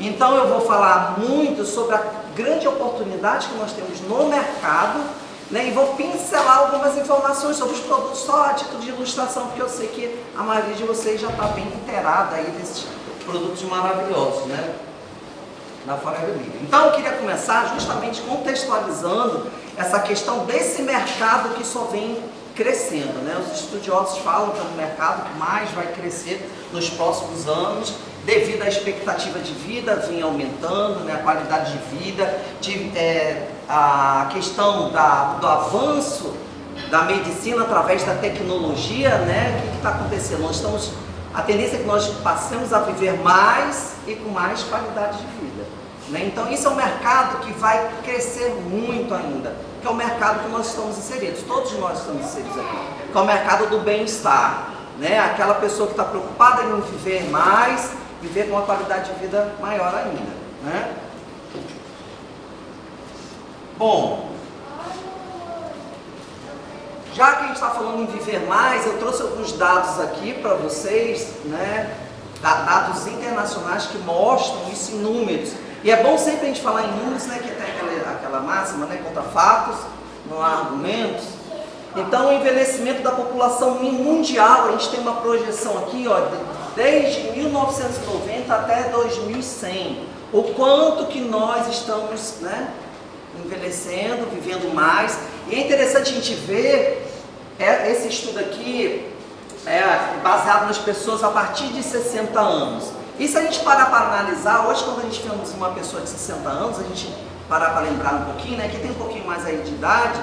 Então eu vou falar muito sobre a grande oportunidade que nós temos no mercado, né, e vou pincelar algumas informações sobre os produtos só a título de ilustração, porque eu sei que a maioria de vocês já está bem inteirada aí desses produtos maravilhosos, né, da Forever Living. Então eu queria começar justamente contextualizando essa questão desse mercado que só vem crescendo, né? Os estudiosos falam que é um mercado que mais vai crescer nos próximos anos, devido à expectativa de vida vir aumentando, né? A qualidade de vida, a questão do avanço da medicina através da tecnologia, né? O que está acontecendo? A tendência é que nós passemos a viver mais e com mais qualidade de vida, né? Então isso é um mercado que vai crescer muito ainda, que é o mercado que nós estamos inseridos, todos nós estamos inseridos aqui, que é o mercado do bem-estar, né? Aquela pessoa que está preocupada em viver mais, viver com uma qualidade de vida maior ainda, né? Bom, já que a gente está falando em viver mais, eu trouxe alguns dados aqui para vocês, né? Dados internacionais que mostram isso em números. E é bom sempre a gente falar em números, né? Que tem aquela máxima, né? Contra fatos, não há argumentos. Então, o envelhecimento da população mundial, a gente tem uma projeção aqui, ó, desde 1990 até 2100. O quanto que nós estamos, né, envelhecendo, vivendo mais. E é interessante a gente ver, esse estudo aqui é baseado nas pessoas a partir de 60 anos. E se a gente parar para analisar, hoje quando a gente vê uma pessoa de 60 anos, a gente parar para lembrar um pouquinho, né, que tem um pouquinho mais aí de idade,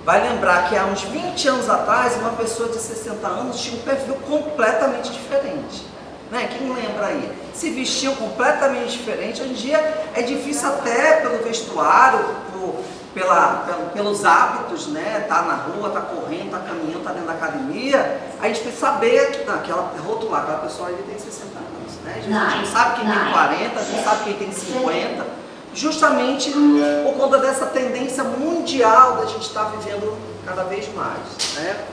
vai lembrar que há uns 20 anos atrás, uma pessoa de 60 anos tinha um perfil completamente diferente. Né? Quem lembra aí? Se vestiam completamente diferente. Hoje em dia é difícil até pelo vestuário, pelos hábitos, né? Tá na rua, tá correndo, tá caminhando, tá dentro da academia, a gente precisa saber, rotular, aquela pessoa ali tem 60 anos, né? A gente não sabe quem tem 40, a gente sabe quem tem 50, justamente por conta dessa tendência mundial da gente estar vivendo cada vez mais, né?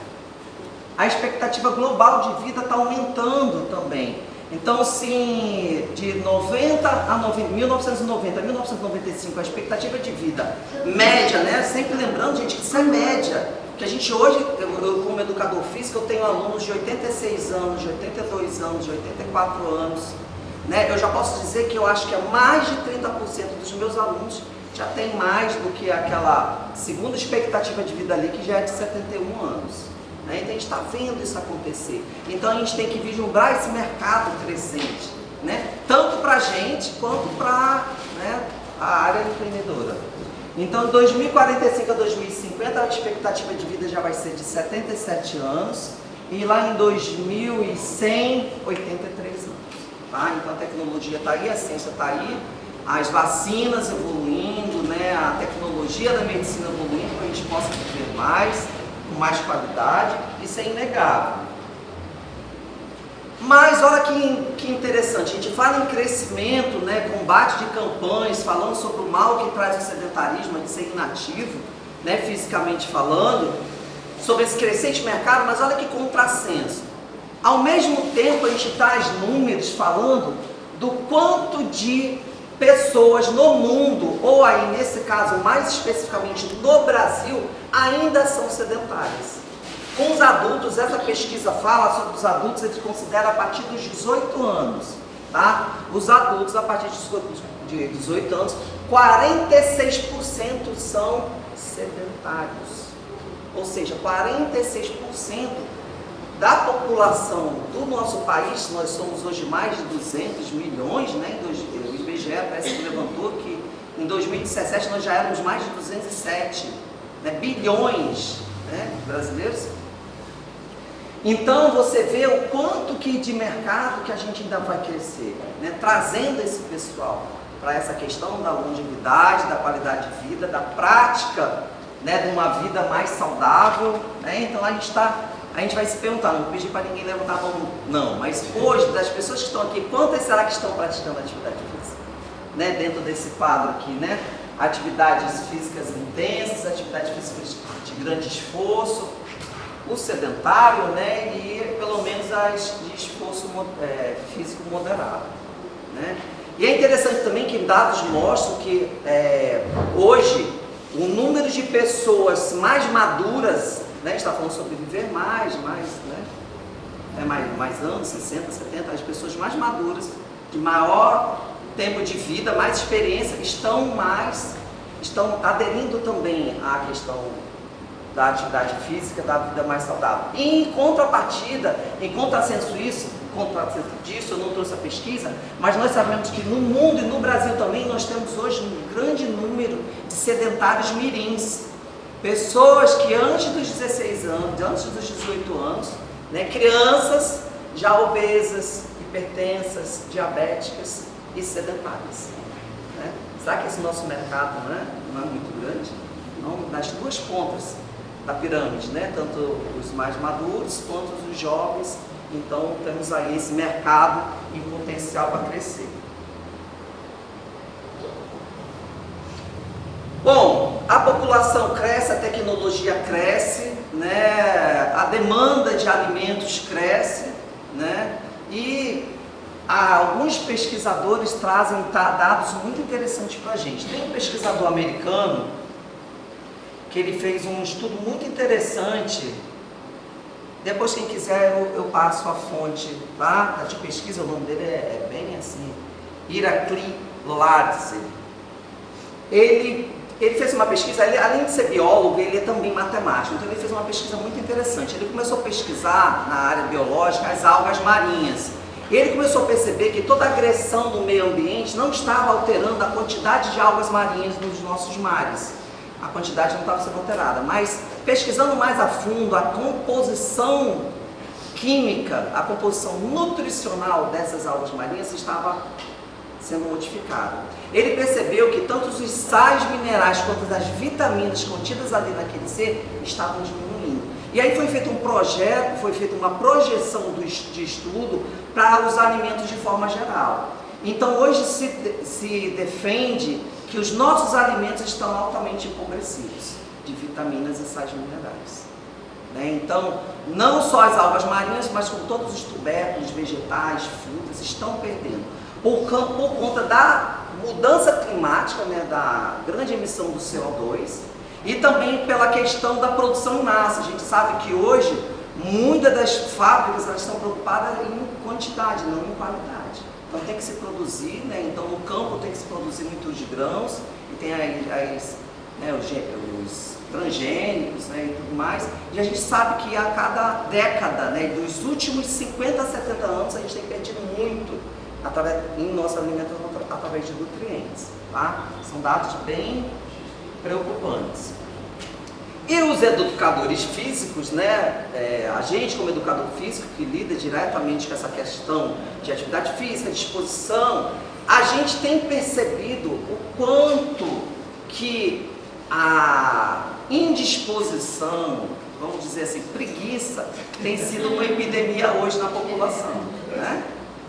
A expectativa global de vida está aumentando também. Então, assim, de 1990 a 1995, a expectativa de vida média, né? Sempre lembrando, gente, que isso é média. Que a gente hoje, eu como educador físico, eu tenho alunos de 86 anos, de 82 anos, de 84 anos. Né? Eu já posso dizer que eu acho que mais de 30% dos meus alunos já tem mais do que aquela segunda expectativa de vida ali, que já é de 71 anos. Né? Então a gente está vendo isso acontecer. Então a gente tem que vislumbrar esse mercado crescente, né? Tanto para a gente quanto para, né, a área empreendedora. Então, de 2045 a 2050, a expectativa de vida já vai ser de 77 anos e lá em 2100, 83 anos. Tá? Então a tecnologia está aí, a ciência está aí, as vacinas evoluindo, né? A tecnologia da medicina evoluindo para a gente possa viver mais, com mais qualidade, isso é inegável. Mas olha que interessante, a gente fala em crescimento, né, combate de campanhas, falando sobre o mal que traz o sedentarismo, de ser inativo, né, fisicamente falando, sobre esse crescente mercado, mas olha que contrassenso. Ao mesmo tempo a gente traz números falando do quanto de pessoas no mundo, ou aí nesse caso mais especificamente no Brasil, ainda são sedentárias. Com os adultos, essa pesquisa fala sobre os adultos, eles consideram a partir dos 18 anos, tá? Os adultos, a partir de 18 anos, 46% são sedentários. Ou seja, 46% da população do nosso país, nós somos hoje mais de 200 milhões, né? O IBGE parece que levantou que em 2017 nós já éramos mais de 207, né, bilhões, né, brasileiros. Então você vê o quanto que de mercado que a gente ainda vai crescer, né, trazendo esse pessoal para essa questão da longevidade, da qualidade de vida, da prática, né, de uma vida mais saudável, né? Então a gente vai se perguntar, não pedi para ninguém levantar a mão, não, mas hoje, das pessoas que estão aqui, quantas será que estão praticando atividade física? Né, dentro desse quadro aqui, né? Atividades físicas intensas, atividades físicas de grande esforço, o sedentário, né, e pelo menos as de esforço físico moderado, né? E é interessante também também dados mostram que hoje o número de pessoas mais maduras, né, a gente está falando sobre viver mais anos, 60, 70, as pessoas mais maduras, de maior tempo de vida, mais experiência, estão aderindo também à questão da atividade física, da vida mais saudável. E em contrapartida, em contrassenso disso, eu não trouxe a pesquisa, mas nós sabemos que no mundo e no Brasil também nós temos hoje um grande número de sedentários mirins, pessoas que antes dos 16 anos, antes dos 18 anos, né, crianças já obesas, hipertensas, diabéticas e sedentárias. Né? Será que esse nosso mercado não é muito grande? Não, nas duas pontas da pirâmide, né? Tanto os mais maduros quanto os jovens. Então temos aí esse mercado e potencial para crescer. Bom, a população cresce, a tecnologia cresce, né? A demanda de alimentos cresce, né? E alguns pesquisadores trazem dados muito interessantes para a gente. Tem um pesquisador americano que ele fez um estudo muito interessante. Depois, quem quiser, eu passo a fonte, tá? De pesquisa, o nome dele é bem assim, Irakli Ladze. Ele fez uma pesquisa, além de ser biólogo, ele é também matemático, então ele fez uma pesquisa muito interessante. Ele começou a pesquisar na área biológica as algas marinhas. Ele começou a perceber que toda agressão no meio ambiente não estava alterando a quantidade de algas marinhas nos nossos mares. A quantidade não estava sendo alterada, mas pesquisando mais a fundo a composição química, a composição nutricional dessas algas marinhas estava sendo modificada. Ele percebeu que tanto os sais minerais quanto as vitaminas contidas ali naquele ser estavam diminuindo. E aí foi feito um projeto, foi feita uma projeção de estudo para os alimentos de forma geral. Então hoje se defende que os nossos alimentos estão altamente empobrecidos de vitaminas e sais minerais. Né? Então, não só as algas marinhas, mas como todos os tubérculos, vegetais, frutas, estão perdendo. Por conta da mudança climática, né, da grande emissão do CO2 e também pela questão da produção em massa. A gente sabe que hoje, muitas das fábricas elas estão preocupadas em quantidade, não em qualidade. Então tem que se produzir, né? Então no campo tem que se produzir muitos grãos, e tem os transgênicos, né, e tudo mais. E a gente sabe que a cada década, né, dos últimos 50 a 70 anos, a gente tem perdido muito em nossa alimentação através de nutrientes. Tá? São dados bem preocupantes. E os educadores físicos, né, a gente como educador físico que lida diretamente com essa questão de atividade física, disposição, a gente tem percebido o quanto que a indisposição, vamos dizer assim, preguiça, tem sido uma epidemia hoje na população. Né?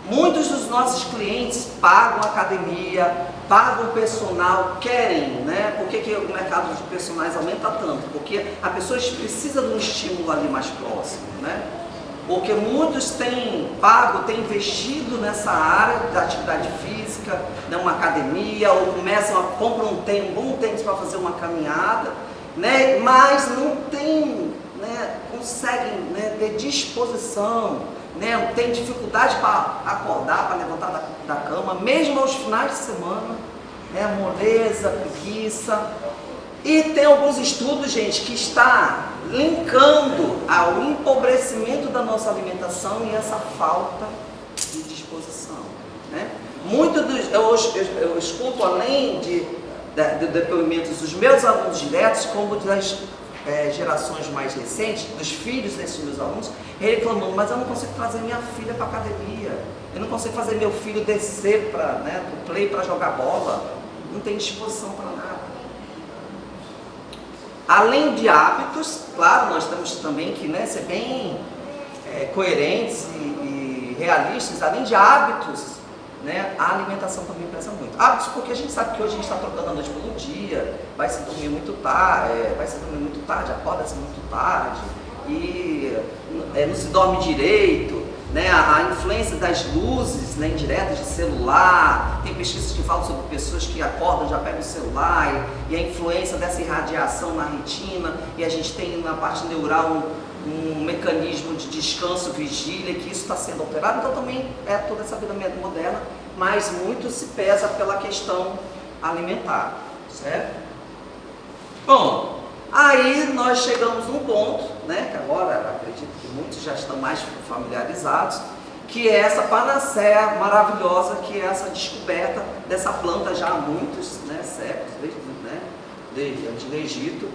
Muitos dos nossos clientes pagam academia, pagam personal, querem, né? Por que o mercado de personagens aumenta tanto? Porque a pessoa precisa de um estímulo ali mais próximo, né? Porque muitos têm pago, têm investido nessa área da atividade física, né? Uma academia, ou compram um bom tênis para fazer uma caminhada, né? Mas não tem, né? Conseguem, né, ter disposição, né, tem dificuldade para acordar, para levantar da cama, mesmo aos finais de semana, né, moleza, preguiça. E tem alguns estudos, gente, que está linkando ao empobrecimento da nossa alimentação e essa falta de disposição. Né? Eu escuto, além de depoimentos dos meus alunos diretos, como das gerações mais recentes, dos filhos desses meus alunos, reclamando, mas eu não consigo trazer minha filha para a academia, eu não consigo fazer meu filho descer para o play para jogar bola, não tem disposição para nada. Além de hábitos, claro, nós temos também que, né, ser bem coerentes e realistas, além de hábitos, né, a alimentação também pesa muito. Hábitos porque a gente sabe que hoje a gente está trocando a noite pelo dia, vai se dormir muito tarde, acorda-se muito tarde, e não se dorme direito, né, a influência das luzes, né, indiretas de celular. Tem pesquisas que falam sobre pessoas que acordam, já pegam o celular, e a influência dessa irradiação na retina, e a gente tem na parte neural um mecanismo de descanso, vigília, que isso está sendo alterado. Então também é toda essa vida moderna, mas muito se pesa pela questão alimentar, certo? Bom, aí nós chegamos num ponto, né, que agora acredito que muitos já estão mais familiarizados, que é essa panaceia maravilhosa, que é essa descoberta dessa planta já há muitos, né, séculos, desde o Antigo Egito,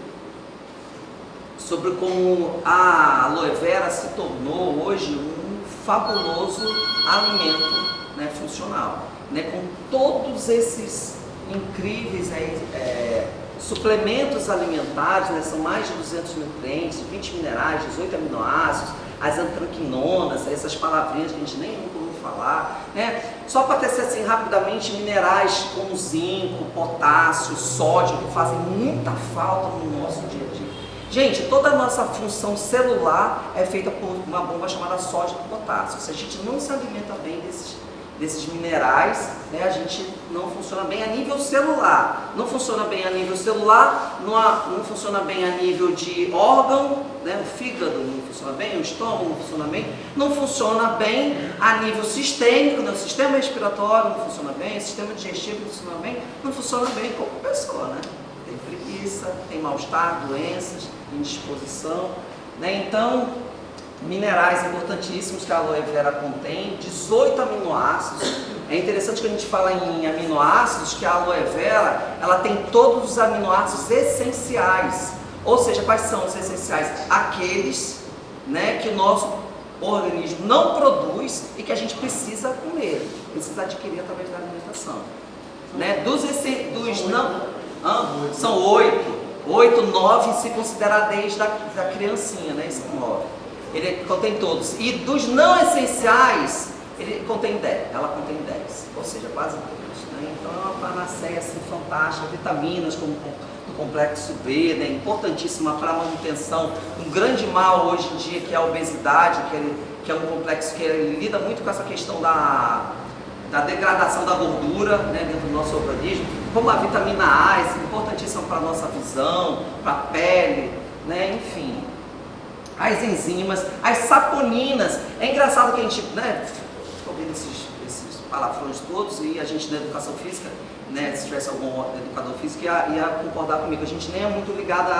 sobre como a aloe vera se tornou hoje um fabuloso alimento, né, funcional, né, com todos esses incríveis suplementos alimentares, né, são mais de 200 nutrientes, 20 minerais, 18 aminoácidos, as antraquinonas, essas palavrinhas que a gente nem nunca ouviu falar, né? Só para tecer assim rapidamente, minerais como zinco, potássio, sódio, que fazem muita falta no nosso dia a dia. Gente, toda a nossa função celular é feita por uma bomba chamada sódio e potássio. Se a gente não se alimenta bem desses minerais, né, a gente não funciona bem a nível celular. Não funciona bem a nível celular, não funciona bem a nível de órgão, né, o fígado não funciona bem, o estômago não funciona bem, não funciona bem a nível sistêmico, né, o sistema respiratório não funciona bem, o sistema digestivo não funciona bem, não funciona bem como pessoa, né? Tem preguiça, tem mal-estar, doenças, indisposição, né? Então, minerais importantíssimos que a aloe vera contém, 18 aminoácidos. É interessante que a gente fala em aminoácidos, que a aloe vera, ela tem todos os aminoácidos essenciais. Ou seja, quais são os essenciais? Aqueles, né, que o nosso organismo não produz e que a gente precisa comer, precisa adquirir através da alimentação. Né? São 8, 9 se considerar desde a criancinha, né? São 9. Ele contém todos. E dos não essenciais, ele contém 10. Ela contém 10, ou seja, quase todos. Né? Então é uma panaceia assim, fantástica, vitaminas como do complexo B, né? Importantíssima para a manutenção. Um grande mal hoje em dia que é a obesidade, que é um complexo que ele lida muito com essa questão da degradação da gordura, né, dentro do nosso organismo, como a vitamina A, é importantíssima para a nossa visão, para a pele, né, enfim. As enzimas, as saponinas. É engraçado que a gente, né, fica ouvindo esses palavrões todos, e a gente na educação física, né, se tivesse algum educador físico ia concordar comigo, a gente nem é muito ligada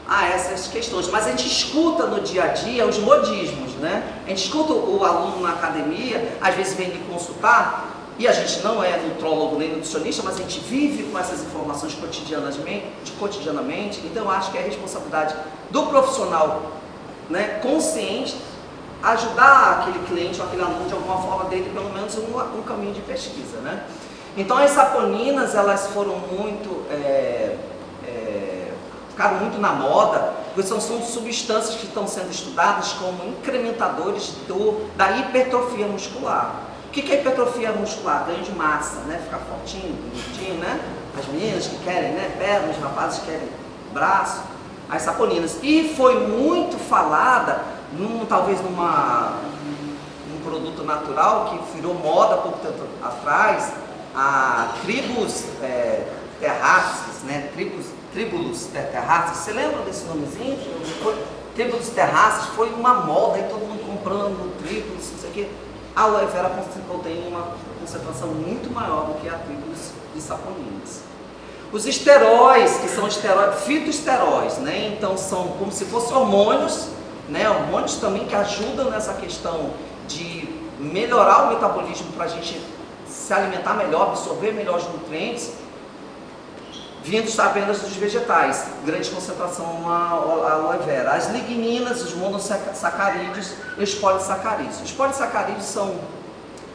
a essas questões, mas a gente escuta no dia a dia os modismos, né? A gente escuta o aluno na academia, às vezes vem me consultar, e a gente não é nutrólogo nem nutricionista, mas a gente vive com essas informações cotidianamente, então eu acho que é responsabilidade do profissional, né, consciente, ajudar aquele cliente ou aquele aluno de alguma forma dele, pelo menos um caminho de pesquisa, né? Então as saponinas, elas foram muito... ficaram muito na moda, porque são substâncias que estão sendo estudadas como incrementadores da hipertrofia muscular. O que é hipertrofia muscular? Ganho de massa, né? Ficar fortinho, bonitinho, né? As meninas que querem, né, pernas, os rapazes que querem braço, as saponinas. E foi muito falada, talvez num produto natural que virou moda há pouco tempo atrás, a tribulus terraces, né? Tribulus terraces, você lembra desse nomezinho? Tribulus terraces foi uma moda, aí todo mundo comprando tribulus, não sei o quê. A aloe vera contém uma concentração muito maior do que a tribulus de saponinas. Os esteróis, que são fitoesteróis, né? Então são como se fossem hormônios, né? Hormônios também que ajudam nessa questão de melhorar o metabolismo para a gente se alimentar melhor, absorver melhor os nutrientes, vindos apenas dos vegetais, grande concentração na aloe vera. As ligninas, os monossacarídeos e os polissacarídeos. Os polissacarídeos são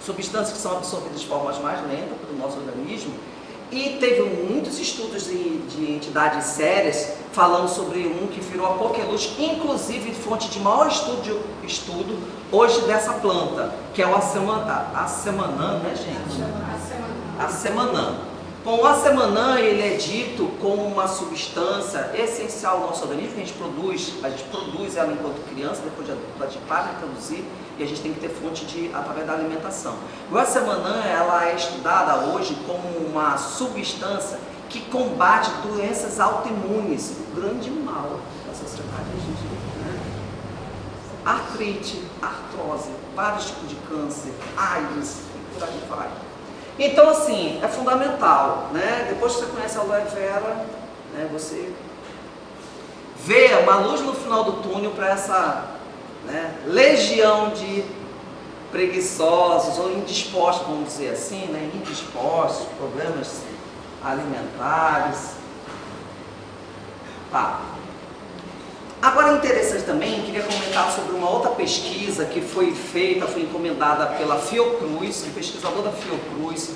substâncias que são absorvidas de formas mais lentas pelo nosso organismo, e teve muitos estudos de entidades sérias falando sobre um que virou a coqueluche, inclusive fonte de maior estudo hoje dessa planta, que é o acemanã, né, gente? Acemanã. Bom, o Acemanã, ele é dito como uma substância essencial ao nosso organismo, que a gente produz ela enquanto criança, depois de adulto a gente para de produzir, e a gente tem que ter fonte através da alimentação. O Acemanã, ela é estudada hoje como uma substância que combate doenças autoimunes, o grande mal da sociedade hoje em dia, né? Artrite, artrose, vários tipos de câncer, AIDS, e por aí vai. Então, assim, é fundamental, né? Depois que você conhece a aloe vera, né, você vê uma luz no final do túnel para essa, né, legião de preguiçosos ou indispostos, vamos dizer assim, né? Indispostos, problemas alimentares. Tá. Agora é interessante também, queria comentar sobre uma outra pesquisa que foi feita, foi encomendada pela Fiocruz, um pesquisador da Fiocruz,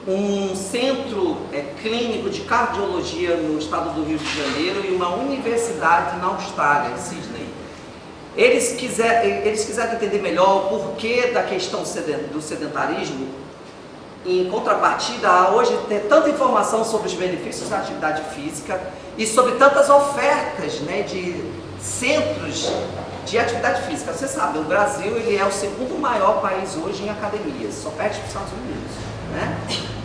um centro clínico de cardiologia no estado do Rio de Janeiro e uma universidade na Austrália, em Sydney. Eles quiseram entender melhor o porquê da questão do sedentarismo. Em contrapartida, hoje tem tanta informação sobre os benefícios da atividade física e sobre tantas ofertas, né, de centros de atividade física. Você sabe, o Brasil ele é o segundo maior país hoje em academias, só perde para os Estados Unidos, né?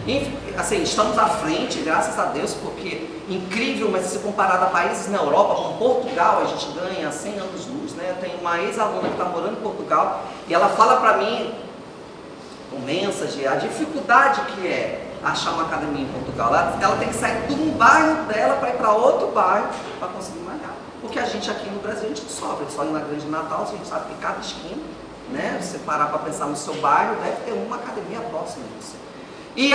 E, assim, estamos à frente, graças a Deus, porque incrível, mas se comparado a países na Europa, como Portugal, a gente ganha 100 anos-luz, né? Eu tenho uma ex-aluna que está morando em Portugal e ela fala para mim, com mensagem, a dificuldade que é achar uma academia em Portugal. Ela tem que sair de um bairro dela para ir para outro bairro para conseguir malhar. Porque a gente aqui no Brasil, a gente sofre, só na Grande Natal, a gente sabe que cada esquina, né, se você parar para pensar no seu bairro, deve ter uma academia próxima de você. E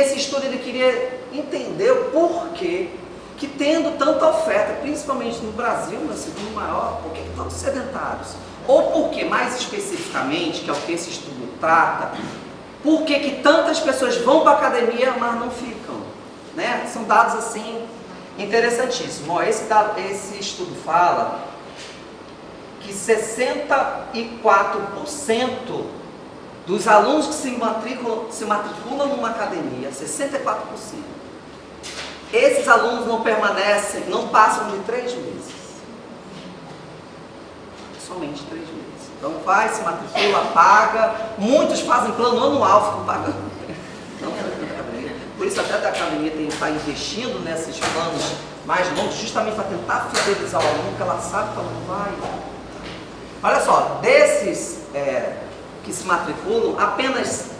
esse estudo, ele queria entender o porquê que tendo tanta oferta, principalmente no Brasil, meu segundo maior, por que tantos sedentários? Ou porque, mais especificamente, que é o que esse estudo trata, por que tantas pessoas vão para a academia, mas não ficam? Né? São dados assim interessantíssimos. Ó, esse estudo fala que 64% dos alunos que se matriculam numa academia, 64%, esses alunos não permanecem, não passam de 3 meses. Somente 3 meses. Então vai, se matricula, paga. Muitos fazem plano anual, ficam pagando. Não frequenta a academia. Por isso até a academia tem que estar investindo nesses planos mais longos, justamente para tentar fidelizar o aluno, que ela sabe que ela não vai. Olha só, desses que se matriculam, apenas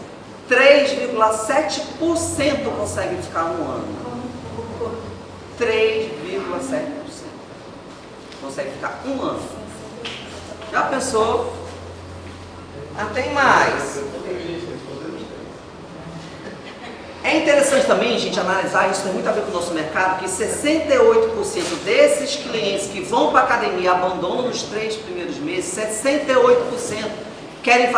3,7% conseguem ficar um ano. 3,7% consegue ficar um ano. Já pensou? Ah, tem mais. É interessante também, gente, analisar, isso tem muito a ver com o nosso mercado, que 68% desses clientes que vão para a academia, abandonam nos 3 primeiros meses, 68% querem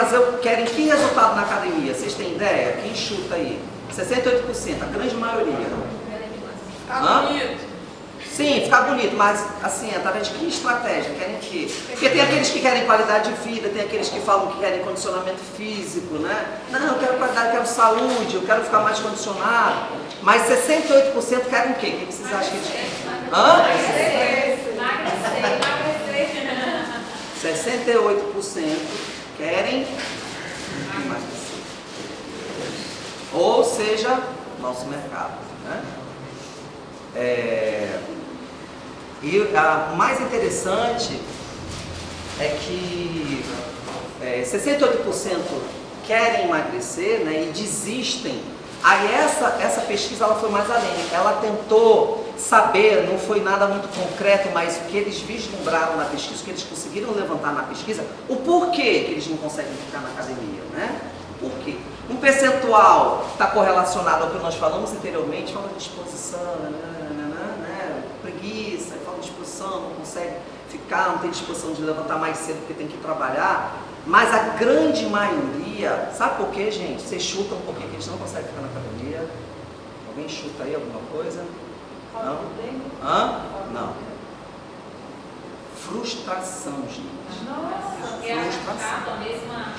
que resultado na academia? Vocês têm ideia? Quem chuta aí? 68%, a grande maioria. Ficar bonito. Sim, ficar bonito, mas assim, através de que estratégia? Querem o quê? Porque tem aqueles que querem qualidade de vida, tem aqueles que falam que querem condicionamento físico, né? Não, eu quero qualidade, eu quero saúde, eu quero ficar mais condicionado. Mas 68% querem o quê? O que vocês acham que eles querem? Emagrecer. 68% querem emagrecer. Ou seja, nosso mercado, né? E o mais interessante é que 68% querem emagrecer, né, e desistem. Aí essa pesquisa ela foi mais além. Ela tentou saber, não foi nada muito concreto, mas o que eles vislumbraram na pesquisa, o que eles conseguiram levantar na pesquisa, o porquê que eles não conseguem ficar na academia, né? Por quê? Um percentual está correlacionado ao que nós falamos anteriormente, fala de disposição, preguiça, falta de disposição, não consegue ficar, não tem disposição de levantar mais cedo porque tem que trabalhar. Mas a grande maioria, sabe por quê, gente? Vocês chutam por quê que eles não conseguem ficar na academia? Alguém chuta aí alguma coisa? Não? Não. Frustração, gente. Porque a mesma...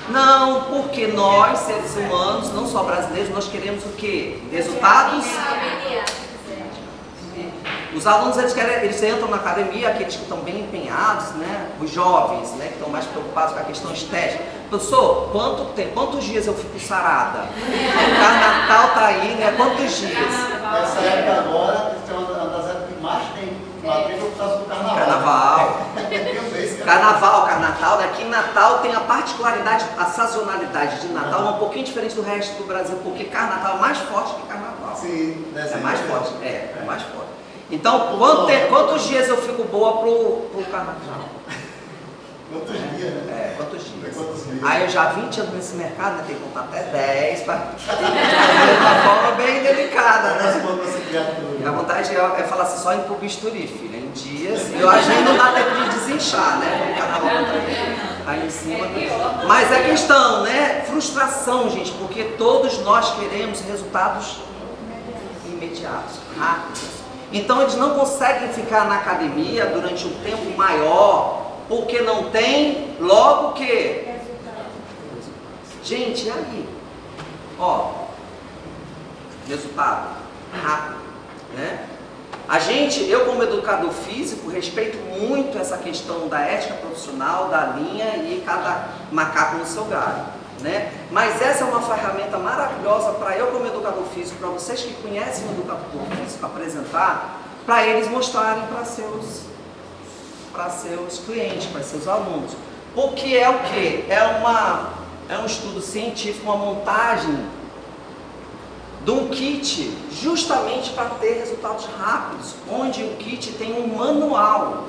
Não, porque nós, seres humanos, não só brasileiros, nós queremos o quê? Resultados. Os alunos, eles entram na academia, aqueles que estão bem empenhados, né? Os jovens, né? Que estão mais preocupados com a questão estética. Professor, quantos dias eu fico sarada? O Carnatal tá aí, né? Quantos dias? Nessa época agora, tem uma das épocas que mais tem matrícula por causa do carnaval. Carnaval, né? Aqui em Natal tem a particularidade, a sazonalidade de Natal é um pouquinho diferente do resto do Brasil, porque Carnaval é mais forte que Carnaval. Sim, é mais forte, é mais forte. Então, quantos dias eu fico boa pro Carnaval? Quantos dias, né? Quantos dias? Aí eu já há 20 anos nesse mercado, né? Tem que contar até 10 para de uma forma bem delicada, né? A vontade é falar assim, só indo pro bisturi, filha, em dias. Eu acho que não dá tempo de desinchar, né? O carnaval tá aí em cima. Mas é questão, né? Frustração, gente, porque todos nós queremos resultados imediatos, rápidos. Então eles não conseguem ficar na academia durante um tempo maior, porque não tem logo que. Gente, e aí? Ó, resultado rápido, né? Eu como educador físico, respeito muito essa questão da ética profissional, da linha e cada macaco no seu galho, né? Mas essa é uma ferramenta maravilhosa para eu como educador físico, para vocês que conhecem o educador físico, apresentar, para eles mostrarem para seus clientes, para seus alunos. Porque é o quê? É um estudo científico, uma montagem de um kit justamente para ter resultados rápidos, onde o kit tem um manual.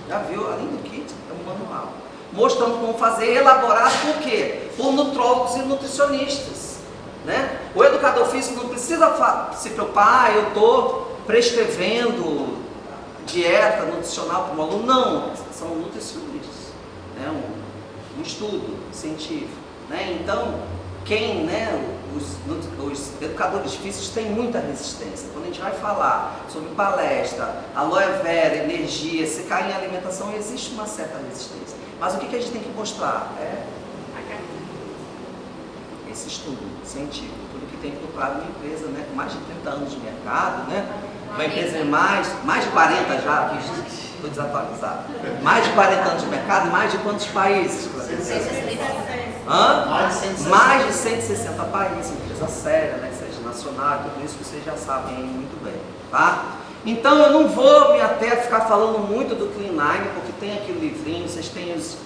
Já viu? Além do kit, tem um manual. Mostrando como fazer, elaborado por quê? Por nutrólogos e nutricionistas, né? O educador físico não precisa se preocupar, eu estou prescrevendo dieta nutricional para um aluno, não, são nutricionistas, né? Um estudo científico, né? Então, os educadores físicos têm muita resistência. Quando a gente vai falar sobre palestra, aloe vera, energia, se cair em alimentação, existe uma certa resistência. Mas o que a gente tem que mostrar? Esse estudo científico, tudo que tem procurado uma empresa, né, com mais de 30 anos de mercado, né? Uma empresa de mais de 40 já, estou desatualizado. Mais de 40 anos de mercado, mais de quantos países? Mais de 160 países, empresa séria, né? Seja nacional, tudo isso vocês já sabem muito bem, tá? Então eu não vou me até ficar falando muito do Clean9, porque tem aqui o livrinho, vocês têm os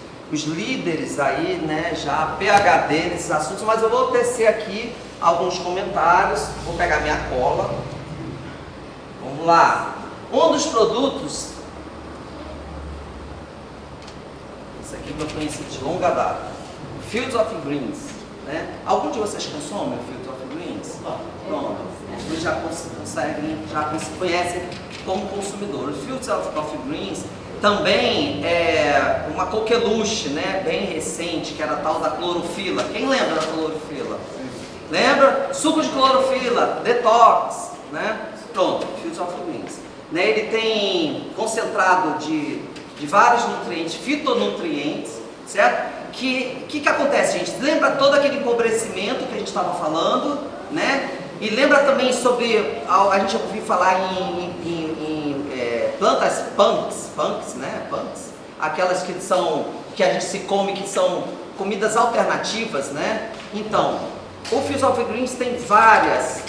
líderes aí, né, já PhD nesses assuntos, mas eu vou tecer aqui alguns comentários, vou pegar minha cola. Vamos lá. Um dos produtos, esse aqui eu conheci de longa data, Fields of Greens, né? Algum de vocês consomem Fields of Greens? Pronto, vocês já conhecem como consumidor. O Fields of Greens também é uma coqueluche, né? Bem recente, que era a tal da clorofila. Quem lembra da clorofila? Lembra? Suco de clorofila, detox, né? Pronto, Fields of Greens. Né? Ele tem concentrado de vários nutrientes, fitonutrientes, certo? Que acontece, gente? Lembra todo aquele empobrecimento que a gente estava falando, né? E lembra também sobre, a gente ouviu falar em plantas punks, né? Punks, aquelas que a gente se come, que são comidas alternativas, né? Então, o Fields of Greens tem várias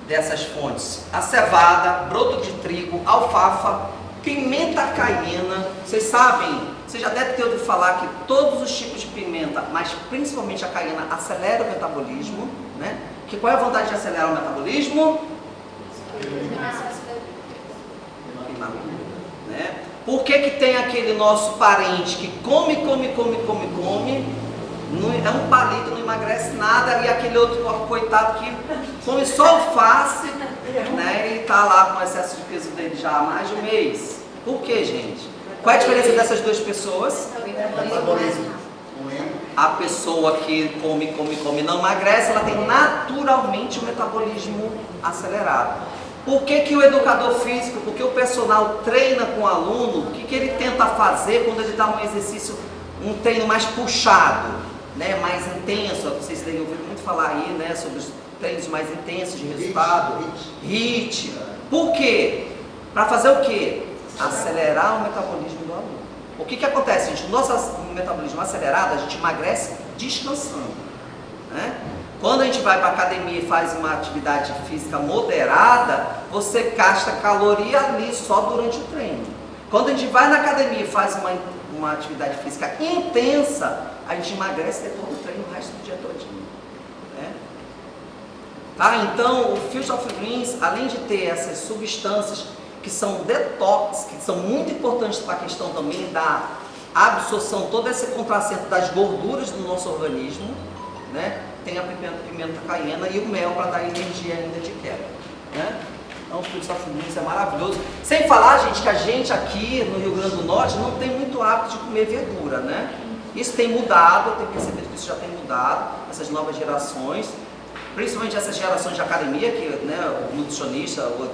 dessas fontes: a cevada, broto de trigo, alfafa, pimenta caiena. Vocês sabem, você já deve ter ouvido falar que todos os tipos de pimenta, mas principalmente a caiena, acelera o metabolismo, né? Que qual é a vantagem de acelerar o metabolismo? Né? Por que tem aquele nosso parente que come, é um palito, não emagrece nada, e aquele outro coitado que come só alface, né? E está lá com o excesso de peso dele já há mais de um mês. Por que, gente? Qual é a diferença dessas duas pessoas? A pessoa que come, não emagrece, ela tem naturalmente o metabolismo acelerado. Por que o educador físico, porque o personal treina com o aluno, o que ele tenta fazer quando ele dá um exercício, um treino mais puxado, né, mais intenso? Vocês têm ouvido muito falar aí, né, sobre os treinos mais intensos de resultado. HIIT. Por quê? Para fazer o quê? Acelerar o metabolismo do aluno. O que acontece, gente? O nosso metabolismo acelerado, a gente emagrece descansando, né? Quando a gente vai para a academia e faz uma atividade física moderada, você gasta caloria ali só durante o treino. Quando a gente vai na academia e faz uma atividade física intensa, a gente emagrece depois do treino o resto do dia todinho, né? Tá? Então, o Field of Greens, além de ter essas substâncias que são detox, que são muito importantes para a questão também da absorção, todo esse contracento das gorduras do nosso organismo, né? Tem a pimenta caiena e o mel para dar energia ainda de quebra, né? Então, o Field of Greens é maravilhoso. Sem falar, gente, que a gente aqui no Rio Grande do Norte não tem muito hábito de comer verdura, né? Isso tem mudado, eu tenho percebido que isso já tem mudado, essas novas gerações, principalmente essas gerações de academia, que, né, o nutricionista, o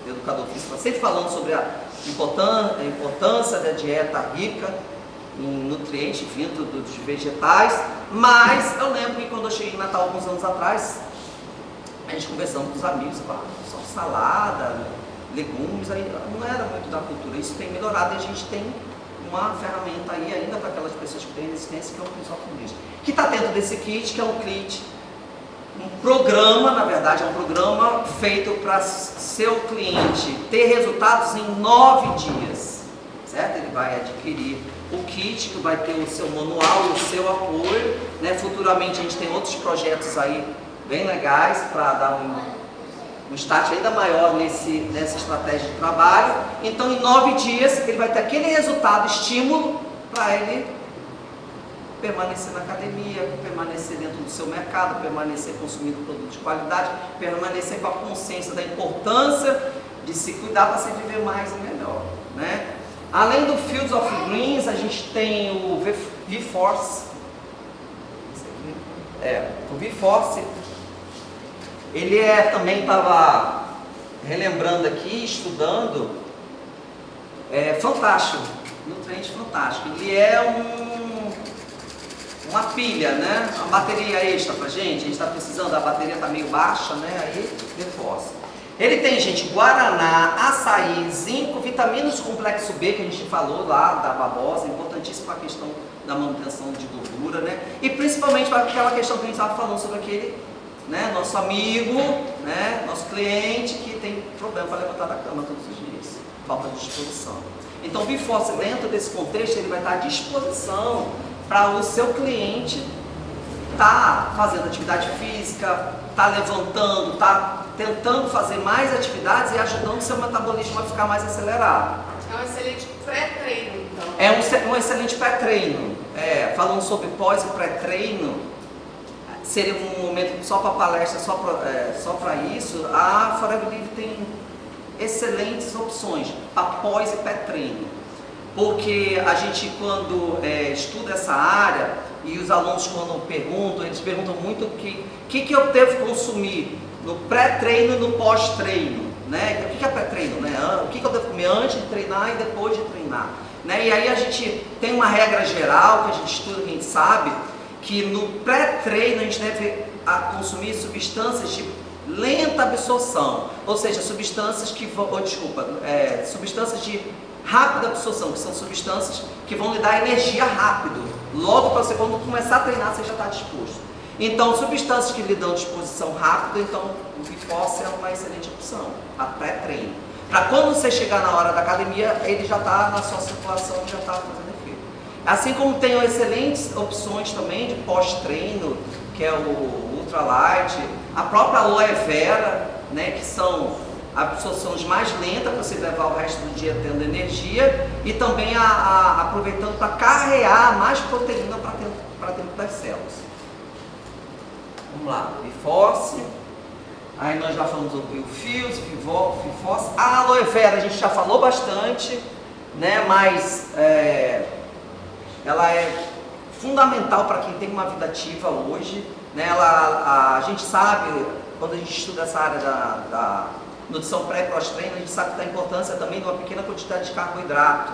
educador físico, está sempre falando sobre a importância da dieta rica em nutrientes vindo dos vegetais. Mas eu lembro que quando eu cheguei em Natal alguns anos atrás, a gente conversando com os amigos, só salada, legumes, aí não era muito da cultura. Isso tem melhorado e a gente tem uma ferramenta aí ainda para aquelas pessoas que têm resistência, que é o Fisiocomunista, que está dentro desse kit, que é um kit, um programa, na verdade, é um programa feito para seu cliente ter resultados em 9 dias, certo? Ele vai adquirir o kit, que vai ter o seu manual, o seu apoio, né? Futuramente a gente tem outros projetos aí bem legais para dar um start ainda maior nessa estratégia de trabalho. Então, em 9 dias, ele vai ter aquele resultado, estímulo, para ele permanecer na academia, permanecer dentro do seu mercado, permanecer consumindo produtos de qualidade, permanecer com a consciência da importância de se cuidar para se viver mais e melhor, né? Além do Fields of Greens, a gente tem o V-Force. O V-Force, ele também estava relembrando aqui, estudando, fantástico, nutriente fantástico. Ele é uma pilha, né? Uma bateria extra pra gente, a gente está precisando, a bateria está meio baixa, né? Aí reforça. Ele tem, gente, guaraná, açaí, zinco, vitaminas do complexo B, que a gente falou lá, da babosa, importantíssimo para a questão da manutenção de gordura, né? E principalmente para aquela questão que a gente estava falando sobre aquele, né, nosso amigo, né, nosso cliente que tem problema para levantar da cama todos os dias, falta de disposição. Então, o V-Force, dentro desse contexto, ele vai estar à disposição para o seu cliente estar fazendo atividade física, estar levantando, estar tentando fazer mais atividades e ajudando o seu metabolismo a ficar mais acelerado. É um excelente pré-treino, então. É um excelente pré-treino. Falando sobre pós e pré-treino, seria um momento só para palestra, só para isso. A Forever Livre tem excelentes opções para pós e pré-treino. Porque a gente, quando estuda essa área, e os alunos, quando perguntam, eles perguntam muito o que eu devo consumir no pré-treino e no pós-treino, né? O que é pré-treino, né? O que eu devo comer antes de treinar e depois de treinar, né? E aí a gente tem uma regra geral que a gente estuda, que a gente sabe, que no pré-treino a gente deve consumir substâncias de lenta absorção, ou seja, substâncias que vão, substâncias de rápida absorção, que são substâncias que vão lhe dar energia rápido, logo para você, quando começar a treinar, você já está disposto. Então, substâncias que lhe dão disposição rápida, então o V-Force é uma excelente opção, a pré-treino. Para quando você chegar na hora da academia, ele já está na sua circulação, já está fazendo efeito. Assim como tem excelentes opções também de pós-treino, que é o Ultralight, a própria Aloe Vera, né, que são absorções mais lentas para você levar o resto do dia tendo energia, e também aproveitando para carrear mais proteína para dentro das células. Vamos lá, V-Force, aí nós já falamos do V-Force, a Aloe Vera a gente já falou bastante, né, mas ela é fundamental para quem tem uma vida ativa hoje, né, a gente sabe, quando a gente estuda essa área nutrição pré e pós-treino, a gente sabe da importância também de uma pequena quantidade de carboidrato,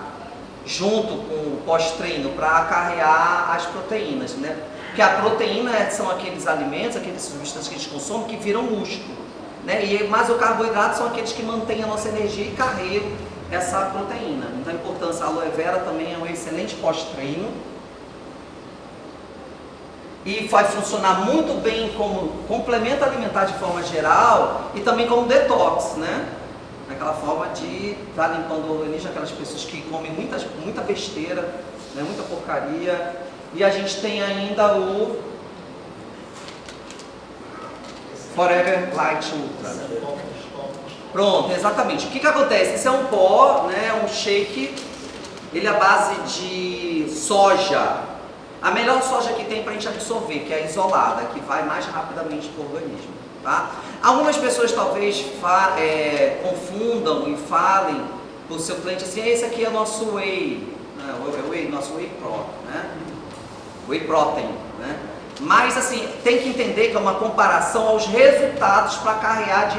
junto com o pós-treino, para acarrear as proteínas, né? Porque a proteína são aqueles alimentos, aqueles substâncias que a gente consome que viram músculo, né? Mas o carboidrato são aqueles que mantêm a nossa energia e carregam essa proteína. Então a importância, a aloe vera também é um excelente pós-treino e vai funcionar muito bem como complemento alimentar de forma geral e também como detox, né? Naquela forma de estar limpando o organismo, aquelas pessoas que comem muita besteira, né? Muita porcaria. E a gente tem ainda o Forever Light Ultra. Pronto, exatamente. O que acontece? Esse é um pó, né? Um shake, ele é à base de soja. A melhor soja que tem para a gente absorver, que é a isolada, que vai mais rapidamente para o organismo, tá? Algumas pessoas talvez confundam e falem para o seu cliente assim, esse aqui é o nosso whey, né? Nosso whey pro, né? Whey protein, né? Mas assim, tem que entender que é uma comparação aos resultados para carregar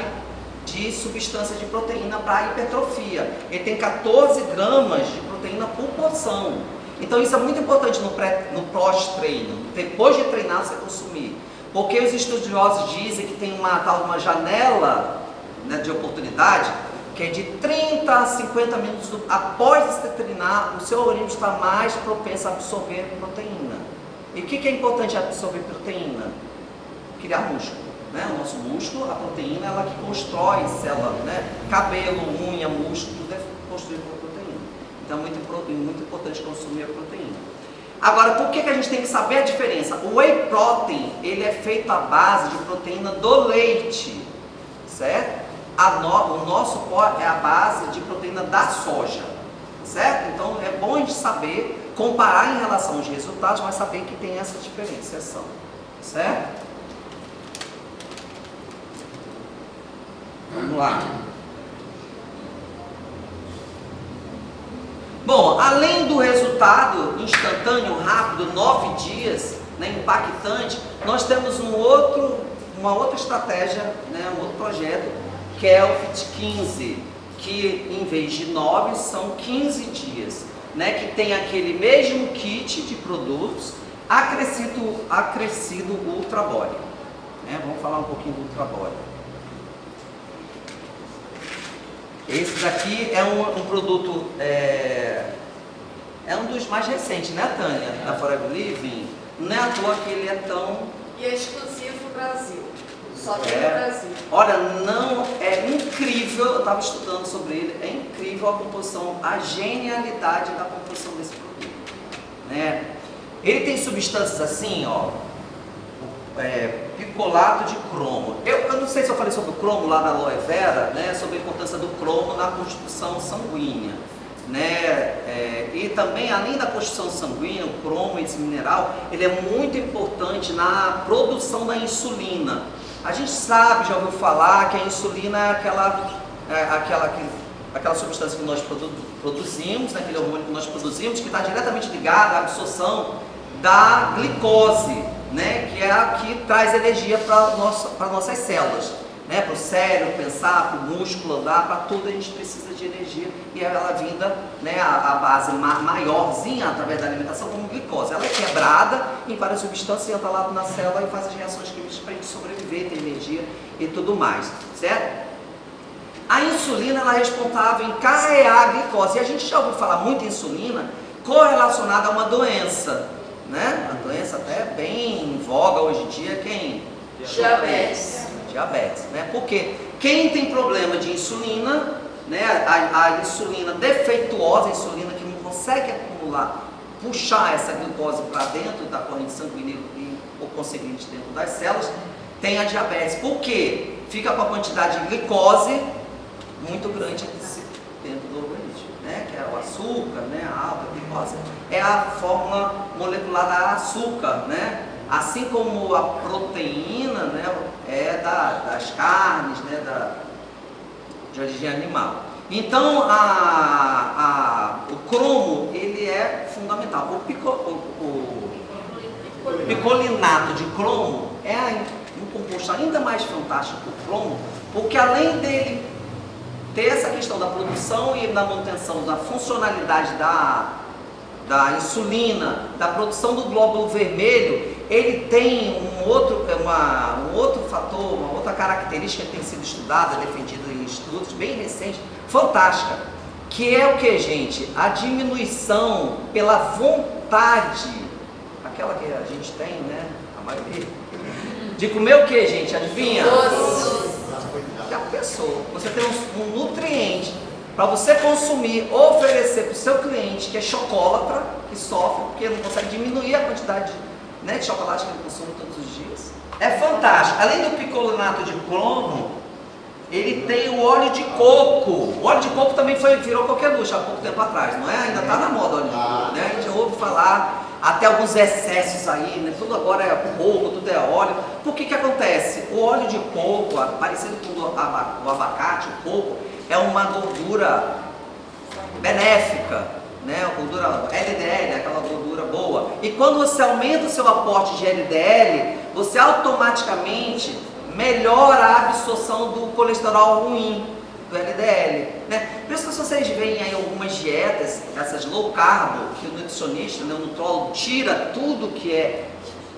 de substância de proteína para hipertrofia. Ele tem 14 gramas de proteína por porção. Então isso é muito importante no pós-treino, depois de treinar você consumir. Porque os estudiosos dizem que tem uma janela, né, de oportunidade, que é de 30 a 50 minutos após você treinar, o seu organismo está mais propenso a absorver proteína. E o que é importante absorver proteína? Criar músculo. Né? O nosso músculo, a proteína, ela que constrói célula, né? Cabelo, unha, músculo, tudo é construído por proteína. Então é muito importante consumir a proteína. Agora, por que a gente tem que saber a diferença? O whey protein, ele é feito à base de proteína do leite, certo? O nosso pó é a base de proteína da soja, certo? Então é bom a gente saber, comparar em relação aos resultados, mas saber que tem essa diferenciação, certo? Vamos lá. Bom, além do resultado instantâneo, rápido, 9 dias, né, impactante, nós temos uma outra estratégia, né, um outro projeto, que é o Fit 15, que em vez de 9 são 15 dias, né, que tem aquele mesmo kit de produtos acrescido Ultra Body. Né, vamos falar um pouquinho do Ultra Body. Esse daqui é um produto, é um dos mais recentes, né, Tânia, da Forever Living. Não é à toa que ele é tão... E é exclusivo do Brasil, só tem no Brasil. Olha, não, é incrível, eu estava estudando sobre ele, é incrível a composição, a genialidade da composição desse produto. Né? Ele tem substâncias assim, ó, picolato de cromo. Eu não sei se eu falei sobre o cromo lá da aloe vera, né, sobre a importância do cromo na constituição sanguínea, né, e também além da constituição sanguínea, o cromo, esse mineral, ele é muito importante na produção da insulina. A gente sabe, já ouviu falar que a insulina é aquela substância que nós produzimos, né, aquele hormônio que nós produzimos, que está diretamente ligado à absorção da glicose, né, que é a que traz energia para nossas células, né, para o cérebro pensar, para o músculo andar, para tudo a gente precisa de energia e ela vinda, né, a base maiorzinha através da alimentação como glicose. Ela é quebrada em várias substâncias, entra lá na célula e faz as reações químicas para a gente sobreviver, ter energia e tudo mais, certo? A insulina ela é responsável em carregar a glicose e a gente já ouviu falar muito em insulina correlacionada a uma doença, né? A doença até bem em voga hoje em dia, quem? Diabetes. Diabetes, né? Porque quem tem problema de insulina, né? A insulina defeituosa, a insulina que não consegue acumular, puxar essa glicose para dentro da corrente sanguínea e, por conseguinte, dentro das células, tem a diabetes. Por quê? Fica com a quantidade de glicose muito grande dentro do organismo, né? Que é o açúcar, né? A alta glicose é a fórmula molecular da açúcar, né? Assim como a proteína, né, é das carnes, né, de origem animal. Então, o cromo, ele é fundamental. O picolinato de cromo é um composto ainda mais fantástico, o cromo, porque além dele ter essa questão da produção e da manutenção da funcionalidade da insulina, da produção do glóbulo vermelho, ele tem um outro fator, uma outra característica que tem sido estudada, defendida em estudos bem recentes, fantástica, que é o que, gente? A diminuição pela vontade, aquela que a gente tem, né? A maioria, de comer o que, gente? Adivinha? Já pensou? Você tem um nutriente para você consumir, oferecer para o seu cliente que é chocolatra, que sofre porque não consegue diminuir a quantidade de chocolate que ele consome todos os dias. É fantástico. Além do picolinato de cromo, ele tem o óleo de coco. O óleo de coco também virou qualquer luxo há pouco tempo atrás, não é? Ainda está na moda o óleo de coco, né? A gente ouve falar até alguns excessos aí, né? Tudo agora é coco, tudo é óleo. Por que acontece? O óleo de coco, parecido com o abacate, o coco, é uma gordura benéfica, né? A gordura LDL, aquela gordura boa. E quando você aumenta o seu aporte de LDL, você automaticamente melhora a absorção do colesterol ruim, do LDL, né? Por isso que vocês veem aí algumas dietas, essas low carb, que o nutricionista, né, o nutrólogo tira tudo que é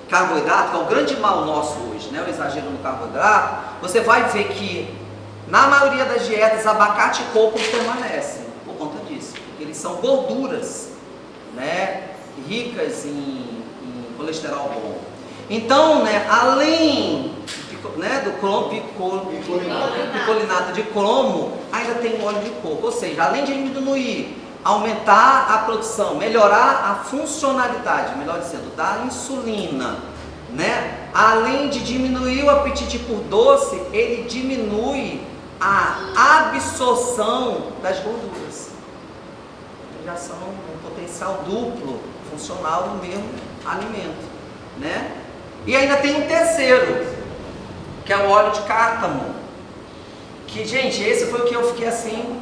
carboidrato, que é o grande mal nosso hoje, né? O exagero no carboidrato. Você vai ver que na maioria das dietas, abacate e coco permanecem por conta disso, porque eles são gorduras, né, ricas em colesterol bom. Então, né, além do picolinato de cromo, ainda tem óleo de coco, ou seja, além de diminuir, aumentar a produção, melhorar a funcionalidade, melhor dizendo, da insulina, né? Além de diminuir o apetite por doce, ele diminui a absorção das gorduras. Já são um potencial duplo funcional do mesmo alimento, né? E ainda tem um terceiro, que é o óleo de cártamo, que, gente, esse foi o que eu fiquei assim,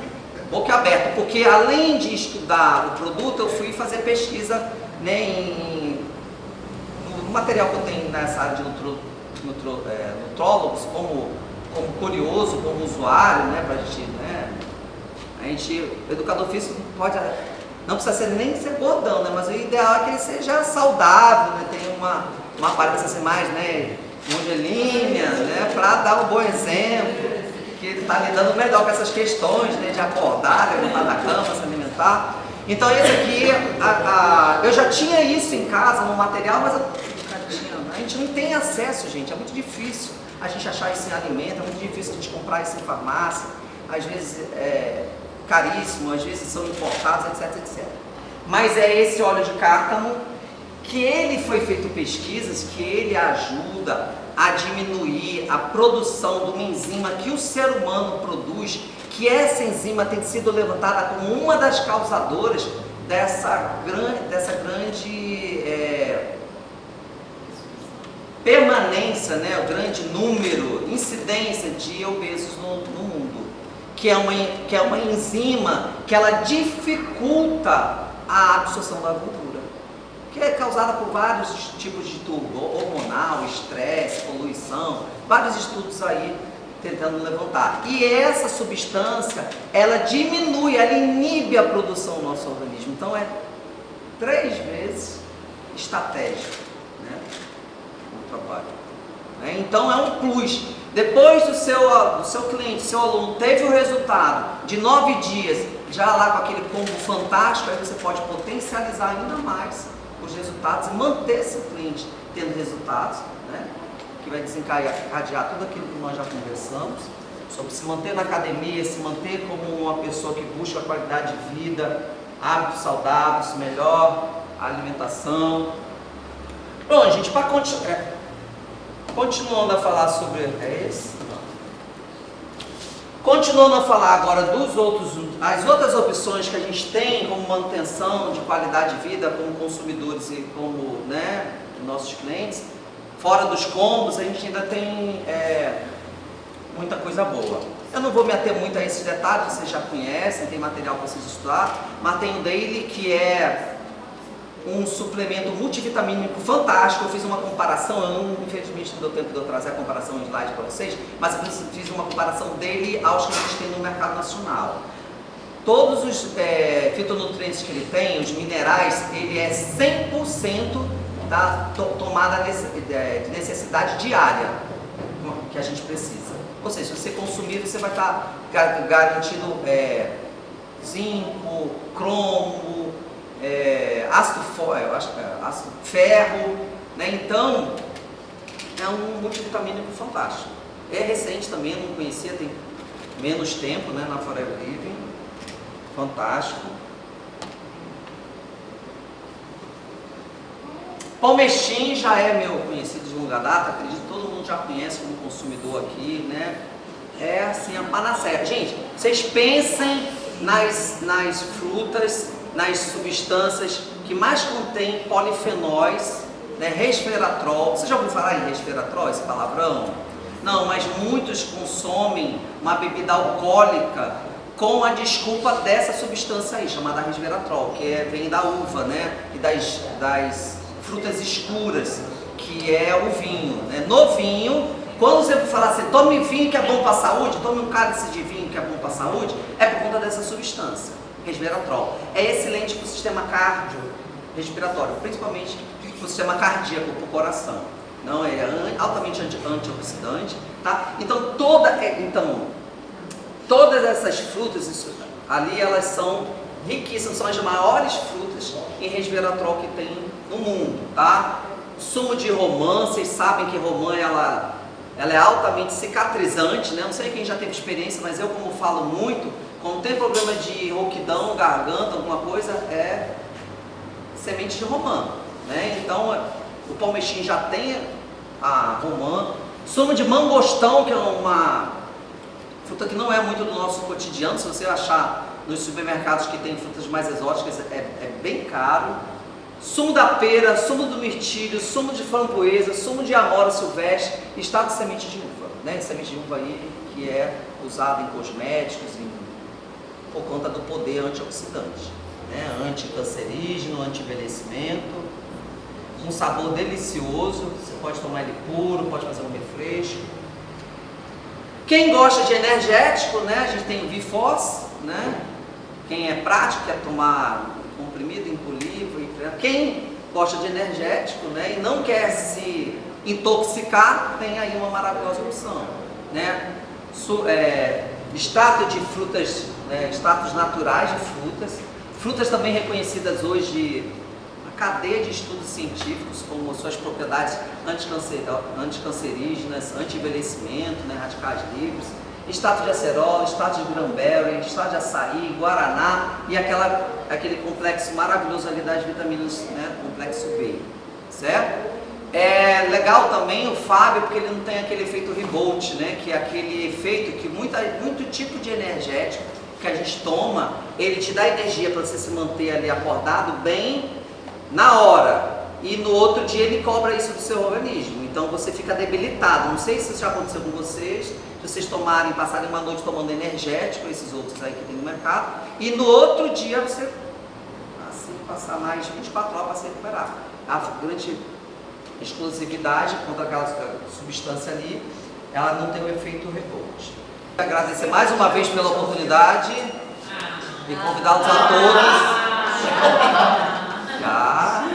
boca aberta, porque além de estudar o produto, eu fui fazer pesquisa, né, no material que eu tenho nessa área de nutrólogos, como curioso, como usuário, né, pra gente, né, o educador físico não precisa nem ser gordão, né, mas o ideal é que ele seja saudável, né, tem uma aparência assim mais, né, modelinha, né, para dar um bom exemplo, que ele está lidando melhor com essas questões, né, de acordar, levantar da cama, se alimentar. Então esse aqui, eu já tinha isso em casa, no material, mas a gente não tem acesso, gente, é muito difícil a gente achar isso em alimento, é muito difícil a gente comprar isso em farmácia, às vezes é caríssimo, às vezes são importados, etc, etc. Mas é esse óleo de cártamo, que ele foi feito pesquisas, que ele ajuda a diminuir a produção de uma enzima que o ser humano produz, que essa enzima tem sido levantada como uma das causadoras dessa grande permanência, né, o grande número, incidência de obesos no mundo, que é uma enzima que ela dificulta a absorção da gordura, que é causada por vários tipos de distúrbio hormonal, estresse, poluição, vários estudos aí tentando levantar. E essa substância, ela diminui, ela inibe a produção do nosso organismo. Então é 3 vezes estratégico, né, o trabalho. Então é um plus. Depois do seu cliente, seu aluno teve o resultado de 9 dias, já lá com aquele combo fantástico, aí você pode potencializar ainda mais os resultados e manter esse cliente tendo resultados, né, que vai desencadear tudo aquilo que nós já conversamos, sobre se manter na academia, se manter como uma pessoa que busca qualidade de vida, hábitos saudáveis, melhor alimentação. Bom, gente, para continuando a falar sobre... Continuando a falar agora as outras opções que a gente tem como manutenção de qualidade de vida como consumidores e como, né, nossos clientes, fora dos combos, a gente ainda tem muita coisa boa. Eu não vou me ater muito a esses detalhes, vocês já conhecem, tem material para vocês estudar, mas tem o Daily, que é um suplemento multivitamínico fantástico. Eu fiz uma comparação, eu não, infelizmente não deu tempo de eu trazer a comparação em slide para vocês, mas eu fiz uma comparação dele aos que existem no mercado nacional. Todos os fitonutrientes que ele tem, os minerais, ele é 100% da tomada de necessidade diária que a gente precisa. Ou seja, se você consumir, você vai estar garantindo zinco, cromo, ácido ferro, né? Então é um multivitamínico fantástico. É recente também, eu não conhecia, tem menos tempo, né, na Forever Living. Fantástico. Palmeixin já é meu conhecido de longa data, acredito que todo mundo já conhece como consumidor aqui, né? É assim a panaceia. Gente, vocês pensem nas frutas, nas substâncias que mais contêm polifenóis, né? Resveratrol. Você já ouviu falar em resveratrol, esse palavrão? Não, mas muitos consomem uma bebida alcoólica com a desculpa dessa substância aí, chamada resveratrol, que vem da uva, né? E das frutas escuras, que é o vinho, né? No vinho, quando você falar assim, tome vinho que é bom para a saúde, tome um cálice de vinho que é bom para a saúde, é por conta dessa substância, resveratrol. É excelente para o sistema cardiorrespiratório, principalmente para o sistema cardíaco, para o coração. Não, é altamente antioxidante, tá? Então, todas essas frutas ali, elas são riquíssimas, são as maiores frutas em resveratrol que tem no mundo, tá? Sumo de romã, vocês sabem que romã ela é altamente cicatrizante, né? Não sei quem já teve experiência, mas eu, como falo muito, quando tem problema de rouquidão, garganta, alguma coisa, é semente de romã, né? Então, o palmeixin já tem a romã. Sumo de mangostão, que é uma fruta que não é muito do nosso cotidiano. Se você achar nos supermercados que tem frutas mais exóticas, é bem caro. Sumo da pera, sumo do mirtilho, sumo de framboesa, sumo de amora silvestre, extrato de semente de uva, né? Semente de uva aí que é usada em cosméticos por conta do poder antioxidante, né? Anticancerígeno, anti-envelhecimento, um sabor delicioso. Você pode tomar ele puro, pode fazer um refresco. Quem gosta de energético, né? A gente tem o Vifós, né? Quem é prático, quer tomar comprimido, incolível. Quem gosta de energético, né? E não quer se intoxicar, tem aí uma maravilhosa opção, né? Extrato de frutas, né? Extratos naturais de frutas. Frutas também reconhecidas hoje, a cadeia de estudos científicos, como suas propriedades anticancerígenas, anti-envelhecimento, né? Radicais livres. Extrato de acerola, extrato de cranberry, extrato de açaí, guaraná e aquele complexo maravilhoso ali das vitaminas, né? Complexo B, certo? É legal também o Fábio, porque ele não tem aquele efeito rebote, né? Que é aquele efeito que muito tipo de energético que a gente toma, ele te dá energia para você se manter ali acordado bem na hora. E no outro dia ele cobra isso do seu organismo, então você fica debilitado. Não sei se isso já aconteceu com vocês, se vocês passarem uma noite tomando energético, esses outros aí que tem no mercado, e no outro dia você, assim, passar mais 24 horas para se recuperar. A grande exclusividade contra aquela substância ali, ela não tem o efeito rebote. Agradecer mais uma vez pela oportunidade e convidá-los a todos. Já.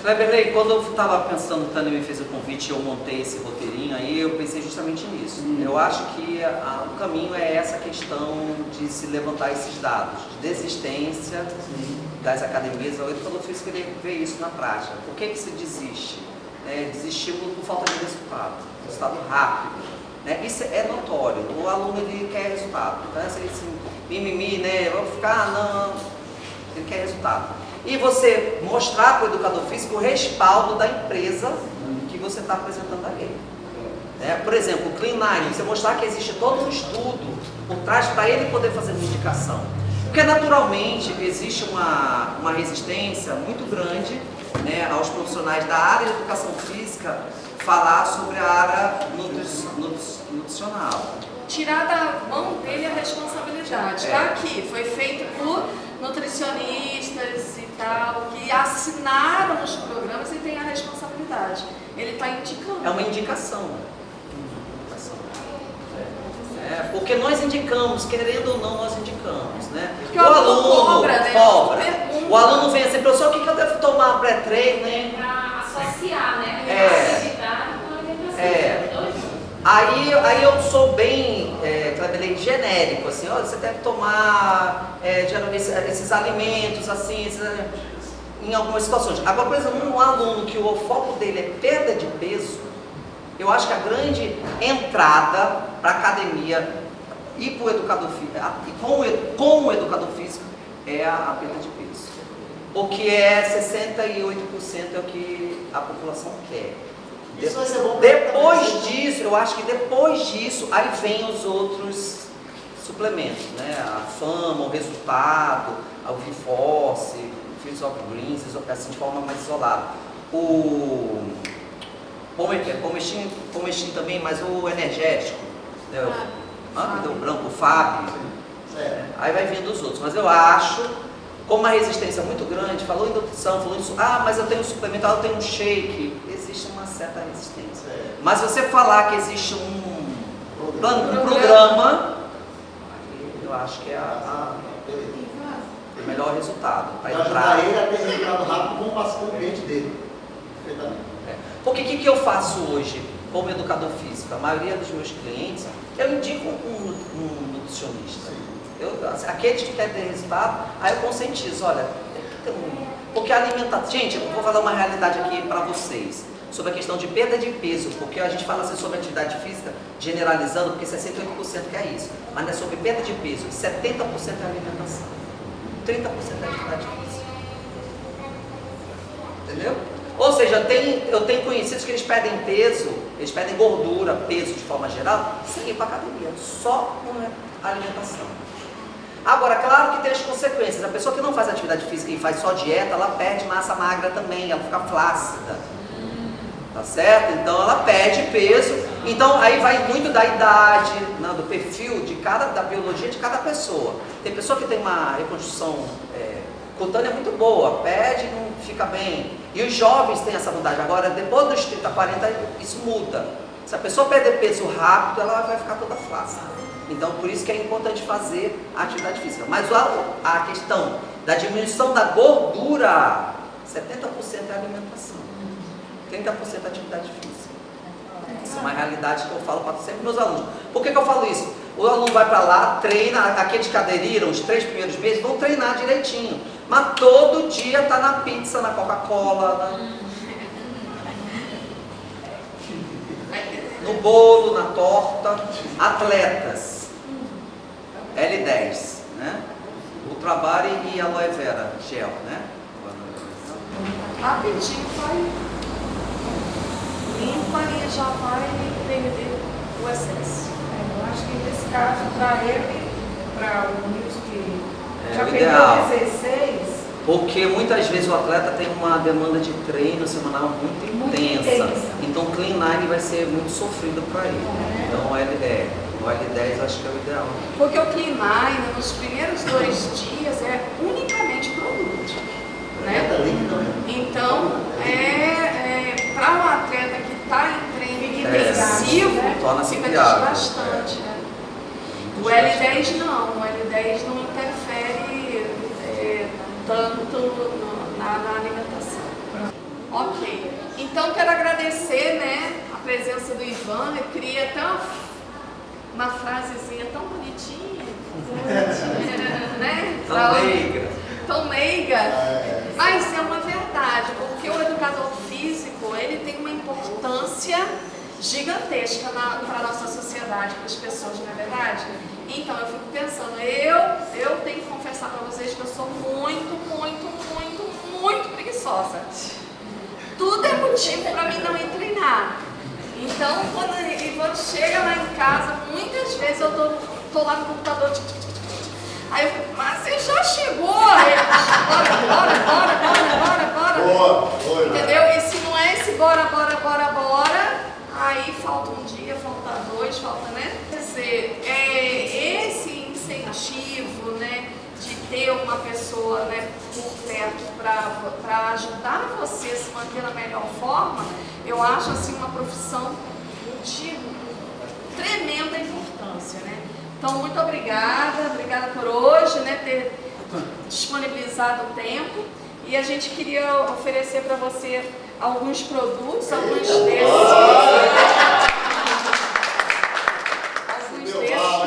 Kleberley, quando eu estava pensando, o Tânia me fez o convite e eu montei esse roteirinho aí, eu pensei justamente nisso. Eu acho que o caminho é essa questão de se levantar esses dados, de desistência das academias. O educador físico ele vê isso na prática. Por que se desiste? Desestímulo por falta de resultado rápido. Né? Isso é notório, o aluno ele quer resultado. Então, assim, mimimi, né? Eu vou ficar, não, ele quer resultado. E você mostrar para o educador físico o respaldo da empresa que você está apresentando a ele. Por exemplo, o Clean Line, você mostrar que existe todo um estudo por trás para ele poder fazer uma indicação. Porque naturalmente existe uma resistência muito grande, né, aos profissionais da área de educação física falar sobre a área nutricional. tirar da mão dele a responsabilidade. Está aqui, foi feito por nutricionistas e tal, que assinaram os programas e têm a responsabilidade. Ele está indicando. É uma indicação. Porque nós indicamos, querendo ou não, nós indicamos, né? Porque o aluno cobra, né? O aluno vem assim, professor, o que eu devo tomar pré-treino, né? Para associar, né? É. Atividade com alimentação. Aí eu sou bem genérico, assim, olha, você deve tomar geralmente esses alimentos, assim, em algumas situações. Agora, por exemplo, um aluno que o foco dele é perda de peso, eu acho que a grande entrada para a academia e para o educador físico, com o educador físico, é a perda de peso. Porque 68% é o que a população quer. Isso vai ser bom. Depois disso, eu acho que depois disso, aí vem os outros suplementos, né? A fama, o resultado, a V-Force, o Fields of Greens, assim, de forma mais isolada. O Pomestin também, mas o energético, né? Deu branco, o FAB. Aí vai vindo os outros, mas eu acho, com uma resistência muito grande, falou em nutrição, falou isso, mas eu tenho um suplemento, eu tenho um shake, existe uma certa resistência. Mas se você falar que existe um programa, eu acho que é o melhor resultado para ajudar ele a ter resultado rápido com o cliente dele. Perfeitamente. Porque o que eu faço hoje como educador físico? A maioria dos meus clientes, eu indico um nutricionista. Aqueles que querem ter resultado, aí eu conscientizo, olha, tem que ter porque a alimentação... Gente, eu vou falar uma realidade aqui para vocês, sobre a questão de perda de peso, porque a gente fala assim sobre atividade física, generalizando, porque 68% quer isso, mas não é sobre perda de peso, 70% é alimentação, 30% é atividade física. Entendeu? Ou seja, eu tenho conhecidos que eles perdem peso, eles perdem gordura, peso de forma geral, sem ir para academia, só com a alimentação. Agora, claro que tem as consequências. A pessoa que não faz atividade física e faz só dieta, ela perde massa magra também, ela fica flácida. Tá certo? Então ela perde peso. Então aí vai muito da idade, né, do perfil da biologia de cada pessoa. Tem pessoa que tem uma reconstrução cutânea muito boa, perde e não fica bem. E os jovens têm essa vantagem. Agora, depois dos 30, 40, isso muda. Se a pessoa perder peso rápido, ela vai ficar toda flácida. Então, por isso que é importante fazer a atividade física. Mas a questão da diminuição da gordura, 70% é alimentação, 30% é atividade física. Essa é uma realidade que eu falo para sempre meus alunos. Por que eu falo isso? O aluno vai para lá, treina, aqueles que aderiram os 3 primeiros meses vão treinar direitinho. Mas todo dia está na pizza, na Coca-Cola, no bolo, na torta. Atletas, L10, né? Ultrabody e aloe vera gel, né? Rapidinho vai limpa e já vai perder o excesso. Eu acho que nesse caso, para ele, para o Nilson que já ideal. perdeu 16, porque muitas vezes o atleta tem uma demanda de treino semanal muito intensa. Então o Clean 9 vai ser muito sofrido para ele. Então o L10 acho que é o ideal. Porque o Clean 9, nos primeiros 2 dias, é unicamente produto. Né? Então, para um atleta que está em treino intensivo, fica desgastante. Né? O L10 não, o L10 não interfere tanto na alimentação. Ok, então quero agradecer, né, a presença do Ivan. Eu queria até uma frasezinha tão bonitinha, né? Tão meiga, mas é uma verdade, porque o educador físico, ele tem uma importância gigantesca para a nossa sociedade, para as pessoas, não é verdade? Então eu fico pensando, eu tenho que confessar para vocês que eu sou muito preguiçosa. Tudo é motivo para mim não ir treinar. Então quando o Ivan chega lá em casa, muitas vezes eu tô lá no computador, aí eu fico, mas você já chegou? Bora. Boa. Entendeu? E se não é esse bora, aí falta um dia, falta dois, falta, né? Quer dizer, esse incentivo, né, de ter uma pessoa, né, por perto para ajudar você a se manter na melhor forma, eu acho assim uma profissão de tremenda importância, né? Então, muito obrigada por hoje, né, ter disponibilizado o tempo, e a gente queria oferecer para você alguns produtos, alguns desses que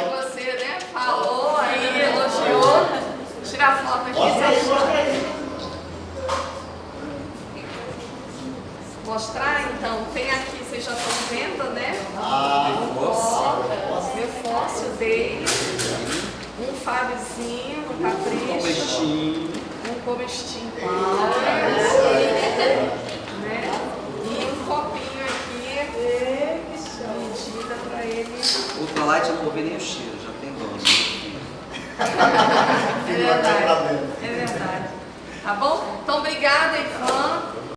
você, né, falou aí, elogiou. Vou tirar foto aqui. Mostrar, então, tem aqui, vocês já estão vendo, né? Meu fóssil dele, um Fabzinho, um Capricho, um comestinho, né? E um copinho aqui, medida para ele. Ultralight eu não vou ver nem o cheiro, já tem dono. É verdade. Tá bom? Então, obrigada, Ivan.